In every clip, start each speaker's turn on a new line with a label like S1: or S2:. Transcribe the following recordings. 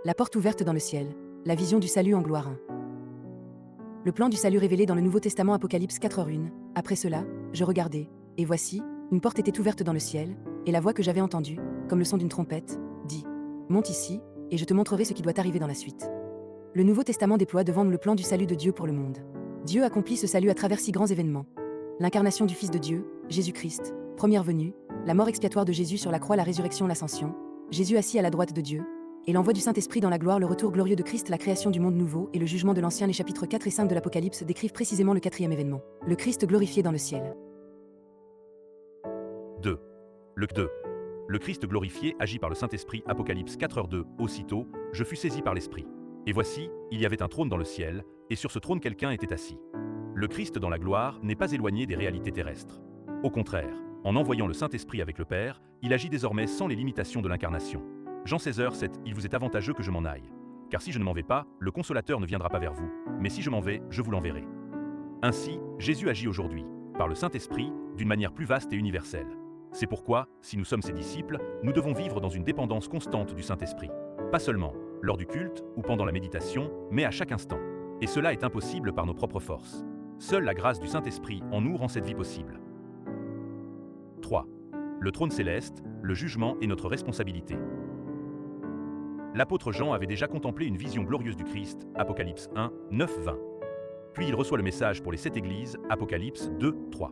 S1: La porte ouverte dans le ciel. La vision du salut en gloire 1. Le plan du salut révélé dans le Nouveau Testament Apocalypse 4h1. Après cela, je regardai, et voici, une porte était ouverte dans le ciel, et la voix que j'avais entendue, comme le son d'une trompette, dit « Monte ici, et je te montrerai ce qui doit arriver dans la suite. » Le Nouveau Testament déploie devant nous le plan du salut de Dieu pour le monde. Dieu accomplit ce salut à travers 6 grands événements. L'incarnation du Fils de Dieu, Jésus-Christ, première venue, la mort expiatoire de Jésus sur la croix, la résurrection, l'ascension, Jésus assis à la droite de Dieu, et l'envoi du Saint-Esprit dans la gloire, le retour glorieux de Christ, la création du monde nouveau et le jugement de l'Ancien. Les chapitres 4 et 5 de l'Apocalypse décrivent précisément le 4e événement, le Christ glorifié dans le ciel.
S2: 2. Le Christ glorifié agit par le Saint-Esprit. Apocalypse 4h2. Aussitôt, je fus saisi par l'Esprit. Et voici, il y avait un trône dans le ciel, et sur ce trône quelqu'un était assis. Le Christ dans la gloire n'est pas éloigné des réalités terrestres. Au contraire, en envoyant le Saint-Esprit avec le Père, il agit désormais sans les limitations de l'incarnation. Jean 16h7. Il vous est avantageux que je m'en aille. Car si je ne m'en vais pas, le Consolateur ne viendra pas vers vous. Mais si je m'en vais, je vous l'enverrai. Ainsi, Jésus agit aujourd'hui, par le Saint-Esprit, d'une manière plus vaste et universelle. C'est pourquoi, si nous sommes ses disciples, nous devons vivre dans une dépendance constante du Saint-Esprit. Pas seulement lors du culte ou pendant la méditation, mais à chaque instant. Et cela est impossible par nos propres forces. Seule la grâce du Saint-Esprit en nous rend cette vie possible. 3. Le trône céleste, le jugement est notre responsabilité. L'apôtre Jean avait déjà contemplé une vision glorieuse du Christ, Apocalypse 1, 9-20. Puis il reçoit le message pour les 7 églises, Apocalypse 2, 3.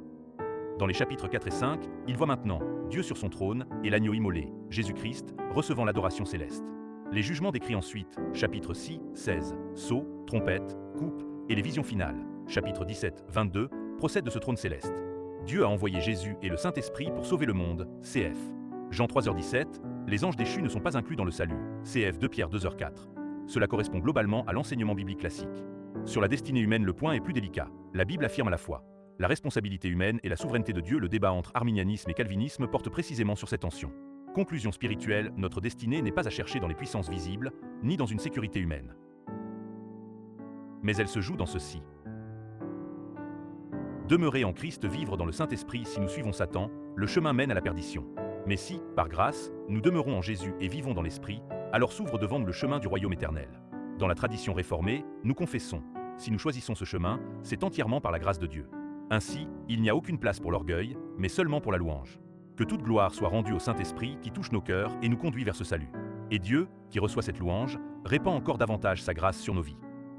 S2: Dans les chapitres 4 et 5, il voit maintenant Dieu sur son trône et l'agneau immolé, Jésus-Christ, recevant l'adoration céleste. Les jugements décrits ensuite, chapitres 6, 16, sceaux, trompettes, coupes et les visions finales, chapitres 17, 22, procèdent de ce trône céleste. Dieu a envoyé Jésus et le Saint-Esprit pour sauver le monde, cf. Jean 3h17, les anges déchus ne sont pas inclus dans le salut, cf 2 Pierre 2h4. Cela correspond globalement à l'enseignement biblique classique. Sur la destinée humaine, le point est plus délicat. La Bible affirme à la fois la responsabilité humaine et la souveraineté de Dieu. Le débat entre arminianisme et calvinisme porte précisément sur cette tension. Conclusion spirituelle, notre destinée n'est pas à chercher dans les puissances visibles, ni dans une sécurité humaine. Mais elle se joue dans ceci. Demeurer en Christ, vivre dans le Saint-Esprit. Si nous suivons Satan, le chemin mène à la perdition. Mais si, par grâce, nous demeurons en Jésus et vivons dans l'Esprit, alors s'ouvre devant nous le chemin du royaume éternel. Dans la tradition réformée, nous confessons, si nous choisissons ce chemin, c'est entièrement par la grâce de Dieu. Ainsi, il n'y a aucune place pour l'orgueil, mais seulement pour la louange. Que toute gloire soit rendue au Saint-Esprit qui touche nos cœurs et nous conduit vers ce salut. Et Dieu, qui reçoit cette louange, répand encore davantage sa grâce sur nos vies.